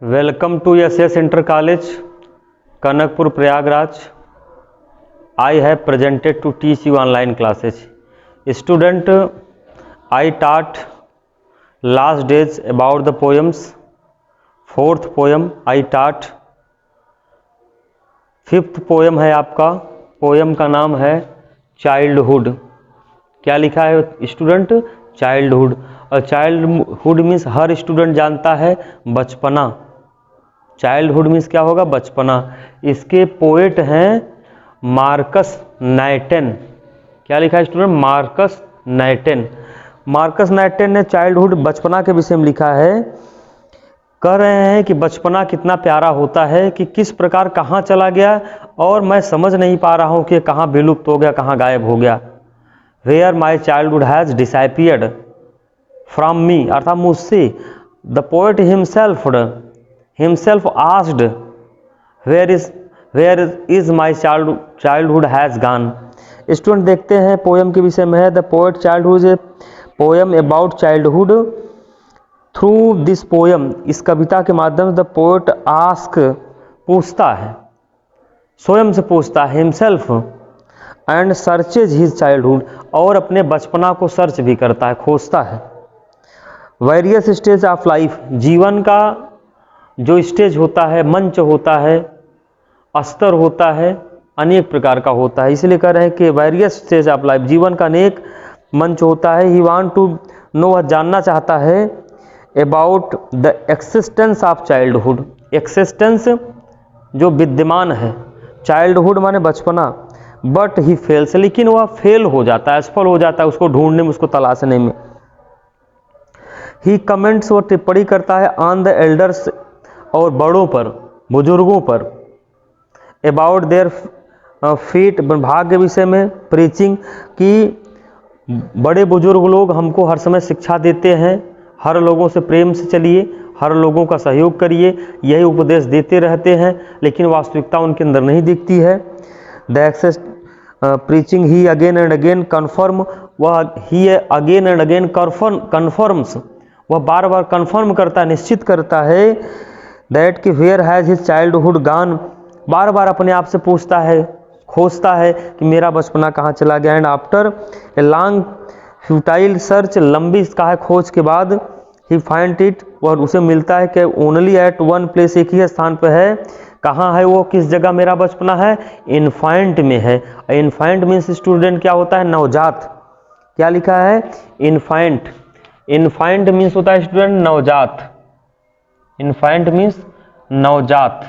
Welcome to SS Inter College, Kanakpur, Prayagraj. I have presented to teach you online classes. Student, I taught last days about the poems. Fourth poem I taught. Fifth poem है आपका, poem का नाम है childhood. क्या लिखा है student? Childhood. और childhood means हर student जानता है बचपना। चाइल्डहुड मीन्स क्या होगा? बचपना। इसके पोएट हैं मार्कस नाइटन। क्या लिखा है स्टूडेंट? मार्कस नाइटन। मार्कस नाइटन ने चाइल्डहुड बचपना के विषय में लिखा है। कह रहे हैं कि बचपना कितना प्यारा होता है, कि किस प्रकार कहाँ चला गया और मैं समझ नहीं पा रहा हूँ कि कहाँ विलुप्त हो गया, कहाँ गायब हो गया। Where my childhood has disappeared from me, अर्थात मुझसे। The poet himself asked where is my childhood has gone. Student देखते हैं पोएम के विषय में है। The poet childhood is a poem about childhood. Through this poem, इस कविता के माध्यम से द पोएट आस्क, पूछता है, स्वयं से पूछता है, himself and searches his childhood, और अपने बचपना को सर्च भी करता है, खोजता है। वेरियस स्टेज ऑफ लाइफ, जीवन का जो स्टेज होता है, मंच होता है, स्तर होता है, अनेक प्रकार का होता है। इसलिए कह रहे हैं कि वेरियस स्टेज ऑफ लाइफ, जीवन का अनेक मंच होता है। ही वांट टू नो, वह जानना चाहता है about the existence of childhood. Existence जो विद्यमान है, चाइल्डहुड माने बचपना। बट ही फेल्स, लेकिन वह फेल हो जाता है, असफल हो जाता है उसको ढूंढने में, उसको तलाशने में। ही कमेंट्स, वो टिप्पणी करता है ऑन द एल्डर्स, और बड़ों पर, बुजुर्गों पर। अबाउट देयर फीट, भाग के विषय में। प्रीचिंग, कि बड़े बुजुर्ग लोग हमको हर समय शिक्षा देते हैं, हर लोगों से प्रेम से चलिए, हर लोगों का सहयोग करिए, यही उपदेश देते रहते हैं, लेकिन वास्तविकता उनके अंदर नहीं दिखती है। The excess preaching he again and again confirm, वह ही अगेन एंड अगेन कन्फर्म्स, वह बार बार कन्फर्म करता है, निश्चित करता है दैट कि where has his childhood gone, बार बार अपने आप से पूछता है, खोजता है कि मेरा बचपना कहाँ चला गया। And after a long futile search, लंबी का है खोज के बाद, ही फाइंड इट, और उसे मिलता है कि ओनली एट वन प्लेस, एक ही स्थान पर है। कहाँ है वो? किस जगह मेरा बचपना है? इन्फेंट में है। इन्फेंट मीन्स स्टूडेंट क्या होता है? नवजात। क्या लिखा है? इन्फेंट। इन्फेंट मीन्स होता है स्टूडेंट नवजात। इन्फेंट मीन्स नवजात।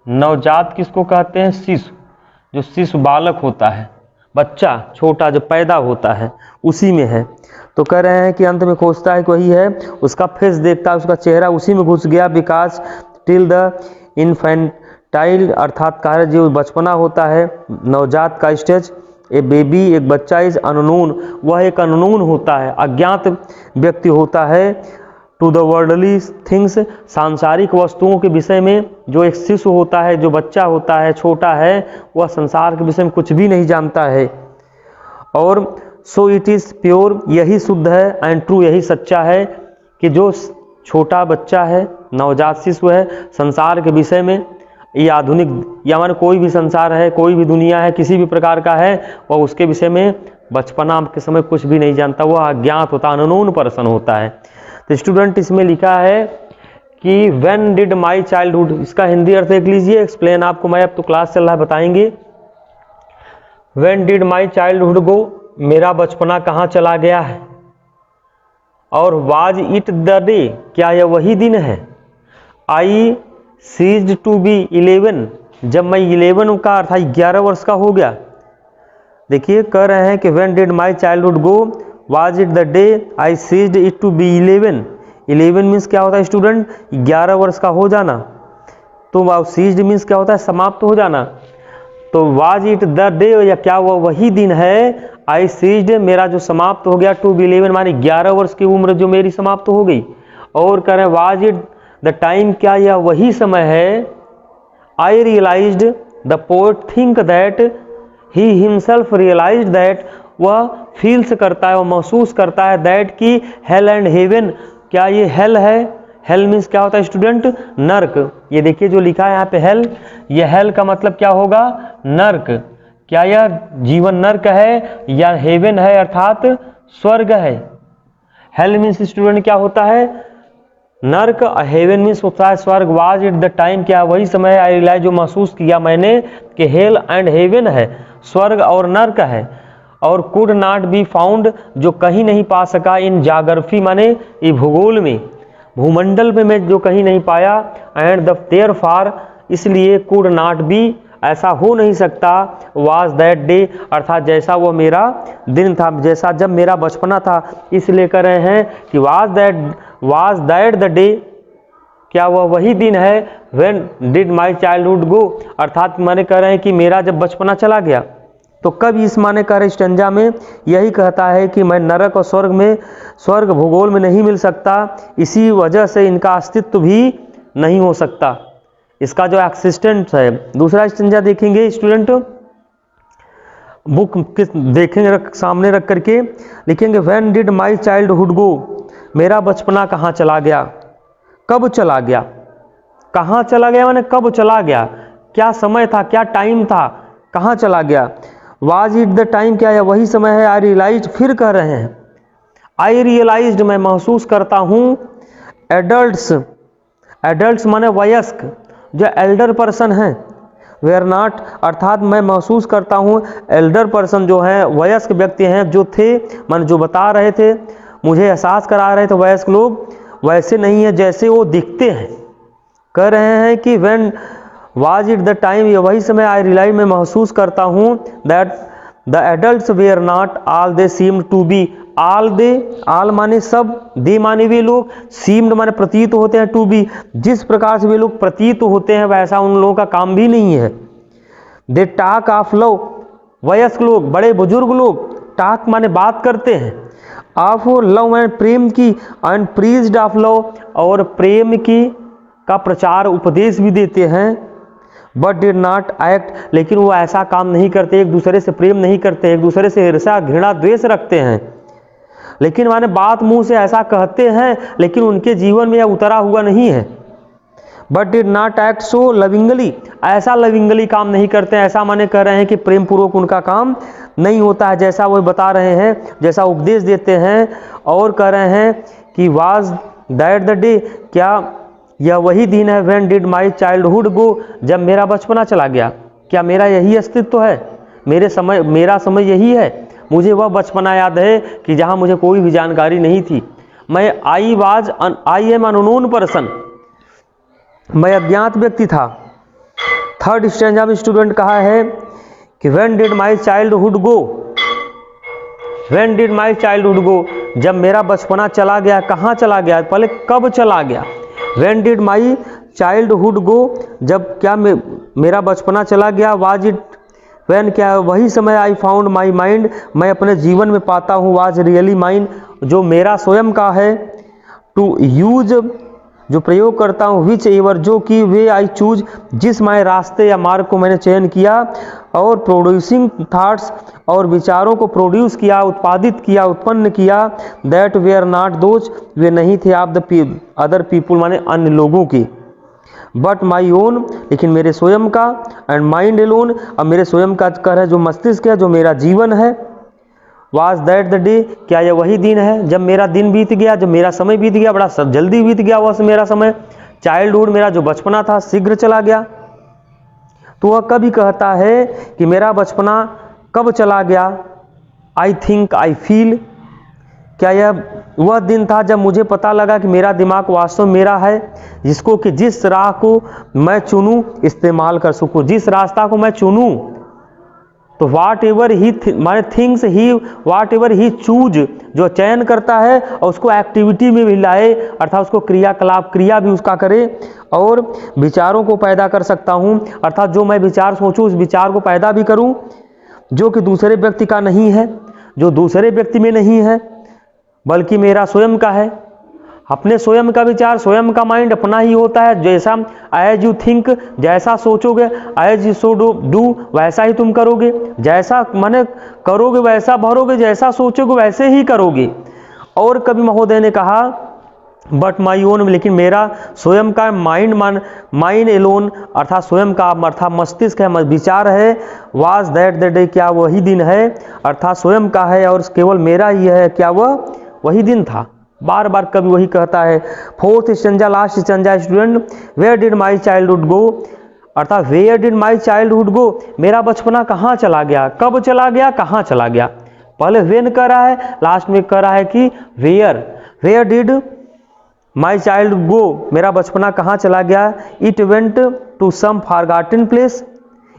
नवजात किसको कहते हैं? शिशु। जो शिशु बालक होता है, बच्चा छोटा जो पैदा होता है, उसी में है। तो कह रहे हैं कि अंत में खोजता है कि वही है, उसका फेस देखता है, उसका चेहरा उसी में घुस गया। बिकॉज टिल द इन्फेंटाइल, अर्थात कार्य जो बचपना होता है, नवजात का स्टेज। ए बेबी, एक बच्चा, इज अननोन, वह एक अननोन होता है, अज्ञात व्यक्ति होता है। टू द वर्ल्डली थिंग्स, सांसारिक वस्तुओं के विषय में जो एक शिशु होता है, जो बच्चा होता है, छोटा है, वह संसार के विषय में कुछ भी नहीं जानता है। और सो इट इज़ प्योर, यही शुद्ध है, एंड ट्रू, यही सच्चा है, कि जो छोटा बच्चा है, नवजात शिशु है, संसार के विषय में, ये आधुनिक या माने कोई भी संसार है, कोई भी दुनिया है, किसी भी प्रकार का है, वह उसके विषय में बचपना के समय कुछ भी नहीं जानता, वह अज्ञात होता, अननोन पर्सन होता है। तो स्टूडेंट इसमें लिखा है कि व्हेन डिड माई चाइल्डहुड, इसका हिंदी अर्थ देख लीजिए, एक्सप्लेन आपको मैं, अब तो क्लास चल रहा है, बताएंगे। When did my childhood go, मेरा बचपना कहाँ चला गया है। और वाज इट द डे, क्या यह वही दिन है। आई सीज्ड टू बी 11, जब मैं 11 का अर्थात 11 वर्ष का हो गया। देखिए कह रहे हैं कि when did my childhood go, was it the day I ceased it to be 11। 11 means क्या होता है स्टूडेंट? 11 वर्ष का हो जाना। तो सीज्ड मीन्स क्या होता है? समाप्त हो जाना। तो वाज इट द डे, या क्या वह वही दिन है, आई सीज्ड, मेरा जो समाप्त हो गया, टू बी 11 मानी 11 वर्ष की उम्र जो मेरी समाप्त हो गई। और कह रहे हैं वाज इट द टाइम, क्या यह वही समय है। I realised, the poet think that he himself realised that, वह फील्स करता है, वह महसूस करता है दैट की हेल एंड हेवन, क्या ये हेल है, हेल मीन्स क्या होता है स्टूडेंट? नर्क। ये देखिए जो लिखा है यहाँ पे हेल, ये हेल का मतलब क्या होगा? नर्क। क्या यह जीवन नर्क है या हेवन है अर्थात स्वर्ग है? हेल मीन्स स्टूडेंट क्या होता है? नर्क। हेवन मीन्स होता है स्वर्ग। वाज इट द टाइम, क्या वही समय आई रियलाइज जो महसूस किया मैंने कि हेल एंड हेवन है, स्वर्ग और नर्क है। और कुड नॉट बी फाउंड, जो कहीं नहीं पा सका, इन जाग्रफी माने ये भूगोल में, भूमंडल में मैं जो कहीं नहीं पाया। एंड द देयर फार, इसलिए कुड नॉट बी, ऐसा हो नहीं सकता। वाज दैट डे, अर्थात जैसा वो मेरा दिन था, जैसा जब मेरा बचपना था। इसलिए कह रहे हैं कि वाज दैट द डे, क्या वह वही दिन है? When did my childhood go, अर्थात माने कह रहे हैं कि मेरा जब बचपना चला गया। तो कब इस माने कह रहे स्टंजा में यही कहता है कि मैं नरक और स्वर्ग में, स्वर्ग भूगोल में नहीं मिल सकता, इसी वजह से इनका अस्तित्व भी नहीं हो सकता, इसका जो एक्सिस्टेंस है। दूसरा स्टंजा देखेंगे स्टूडेंट, बुक देखेंगे सामने रख करके लिखेंगे when did my childhood go, मेरा बचपना कहाँ चला गया, कब चला गया, कहाँ चला गया माने कब चला गया, क्या समय था, क्या टाइम था, कहाँ चला गया। वाज इट द टाइम, क्या यह वही समय है। आई रियलाइज, फिर कह रहे हैं आई रियलाइज्ड, मैं महसूस करता हूँ। एडल्ट्स, एडल्ट्स माने वयस्क, जो एल्डर पर्सन हैं। वेयर नॉट, अर्थात मैं महसूस करता हूँ एल्डर पर्सन जो हैं, वयस्क व्यक्ति हैं, जो थे मान जो बता रहे थे, मुझे एहसास करा रहे थे वयस्क लोग, वैसे नहीं है जैसे वो दिखते हैं। कह रहे हैं कि when was it the time, ये वही समय आई रियलाइज, मैं महसूस करता हूँ that the adults were not all they seemed to be, all they, all माने सब, दे माने वे लोग, सीम्ड माने प्रतीत होते हैं, टू बी जिस प्रकार से वे लोग प्रतीत होते हैं वैसा उन लोगों का काम भी नहीं है। दे टॉक ऑफ लव, वयस्क लोग, बड़े बुजुर्ग लोग, टॉक माने बात करते हैं, ऑफ लव एंड प्रेम की, एंड प्रीज्ड ऑफ लव, और प्रेम की का प्रचार उपदेश भी देते हैं। बट डिड नॉट एक्ट, लेकिन वो ऐसा काम नहीं करते, एक दूसरे से प्रेम नहीं करते, एक दूसरे से ईर्ष्या घृणा द्वेष रखते हैं। लेकिन माने बात मुंह से ऐसा कहते हैं लेकिन उनके जीवन में यह उतरा हुआ नहीं है। But did not act so lovingly, ऐसा लविंगली काम नहीं करते हैं, ऐसा माने कह रहे हैं कि प्रेम पूर्वक उनका काम नहीं होता है, जैसा वो बता रहे हैं, जैसा उपदेश देते हैं। और कह रहे हैं कि वाज दैट द डे, क्या यह वही दिन है। व्हेन डिड माई चाइल्डहुड गो, जब मेरा बचपना चला गया, क्या मेरा यही अस्तित्व है, मेरा समय यही है। मुझे वह बचपना याद है कि जहाँ मुझे कोई भी जानकारी नहीं थी, मैं आई एम अननोन पर्सन, मैं अज्ञात व्यक्ति था। थर्ड स्टैंजा में स्टूडेंट कहा है कि when did my childhood go, when did my childhood गो, जब मेरा बचपना चला गया, कहाँ चला गया, पहले कब चला गया। व्हेन डिड माई चाइल्डहुड गो, जब क्या मेरा बचपना चला गया। वाज इट व्हेन, क्या वही समय आई फाउंड माई माइंड, मैं अपने जीवन में पाता हूँ वाज रियली माइंड, जो मेरा स्वयं का है। टू यूज, जो प्रयोग करता हूँ, विच एवर, जो कि वे आई चूज, जिस माय रास्ते या मार्ग को मैंने चयन किया। और प्रोड्यूसिंग थाट्स, और विचारों को प्रोड्यूस किया, उत्पादित किया, उत्पन्न किया। दैट वेयर नॉट दोज, वे नहीं थे ऑफ द अदर पीपुल, माने अन्य लोगों की। बट माई ओन, लेकिन मेरे स्वयं का। एंड माइंड एलोन, अब मेरे स्वयं का कर है जो मस्तिष्क है, जो मेरा जीवन है। वाज दैट द डे, क्या यह वही दिन है जब मेरा दिन बीत गया, जब मेरा समय बीत गया, बड़ा जल्दी बीत गया वह मेरा समय। चाइल्डहुड, मेरा जो बचपना था, शीघ्र चला गया। तो वह कभी कहता है कि मेरा बचपना कब चला गया। आई थिंक, आई फील, क्या यह वह दिन था जब मुझे पता लगा कि मेरा दिमाग वास्तव में मेरा है, जिसको कि जिस राह को मैं चुनूं इस्तेमाल कर सकूं, जिस रास्ता को मैं चुनूं। तो वाट एवर ही माने things he, whatever he choose, जो चयन करता है और उसको एक्टिविटी में भी लाए, अर्थात उसको क्रियाकलाप, क्रिया भी उसका करे। और विचारों को पैदा कर सकता हूँ, अर्थात जो मैं विचार सोचूं उस विचार को पैदा भी करूँ, जो कि दूसरे व्यक्ति का नहीं है, जो दूसरे व्यक्ति में नहीं है बल्कि मेरा स्वयं का है। अपने स्वयं का विचार, स्वयं का माइंड अपना ही होता है। जैसा एज यू थिंक, जैसा सोचोगे, एज यू सो डू, वैसा ही तुम करोगे। जैसा माने करोगे वैसा भरोगे, जैसा सोचोगे वैसे ही करोगे। और कवि महोदय ने कहा बट माई ओन, लेकिन मेरा स्वयं का, माइंड एलोन अर्थात स्वयं का अर्थात मस्तिष्क है, विचार है, वाज दैट द डे, क्या वही दिन है, अर्थात स्वयं का है और केवल मेरा ही है, क्या वह वही दिन था। बार बार कभी वही कहता है। Fourth stanza, last stanza student, where did my childhood go, अर्थात where did my childhood go, मेरा बचपना कहाँ चला गया, कब चला गया, कहाँ चला गया। पहले वेन कह रहा है, लास्ट में कह रहा है कि where did my child go, मेरा बचपना कहाँ चला गया। It went to some forgotten place,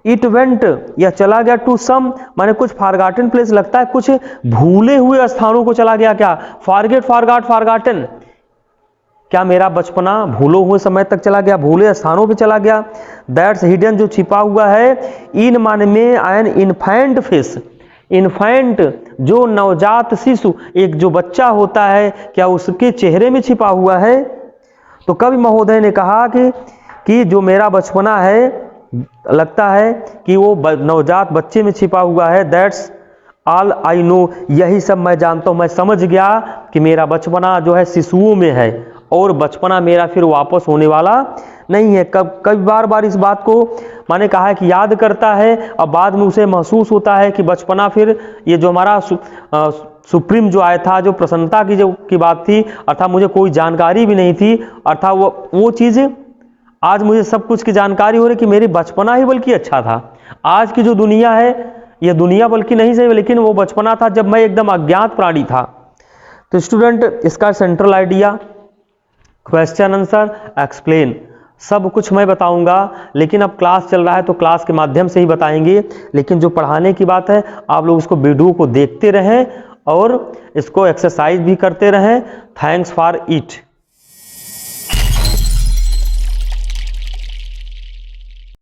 it went, यह चला गया, टू सम माने कुछ, फॉरगॉटन प्लेस लगता है कुछ भूले हुए स्थानों को चला गया, क्या फॉरगेट, फॉरगॉटन, क्या मेरा बचपना भूले हुए समय तक चला गया, भूले स्थानों पे चला गया। दैट्स हिडन, जो छिपा हुआ है, इन माने में एन इन्फेंट फेस, इन्फेंट जो नवजात शिशु, एक जो बच्चा होता है, क्या उसके चेहरे में छिपा हुआ है। तो कवि महोदय ने कहा कि जो मेरा बचपना है, लगता है कि वो नवजात बच्चे में छिपा हुआ है। दैट्स ऑल आई नो, यही सब मैं जानता हूँ, मैं समझ गया कि मेरा बचपना जो है शिशुओं में है और बचपना मेरा फिर वापस होने वाला नहीं है। कई बार इस बात को मैंने कहा है कि याद करता है, अब बाद में उसे महसूस होता है कि बचपना फिर ये जो हमारा सुप्रीम जो आया था, जो प्रसन्नता की बात थी, अर्थात मुझे कोई जानकारी भी नहीं थी, अर्थात वो चीज़ आज मुझे सब कुछ की जानकारी हो रही कि मेरी बचपना ही बल्कि अच्छा था। आज की जो दुनिया है, यह दुनिया बल्कि नहीं सही, लेकिन वो बचपना था जब मैं एकदम अज्ञात प्राणी था। तो स्टूडेंट, इसका central idea, question answer, explain, सब कुछ मैं बताऊंगा, लेकिन अब क्लास चल रहा है तो क्लास के माध्यम से ही बताएंगे। लेकिन जो पढ़ाने की बात है, आप लोग इसको वीडियो को देखते रहें और इसको एक्सरसाइज भी करते रहें। Thanks for it.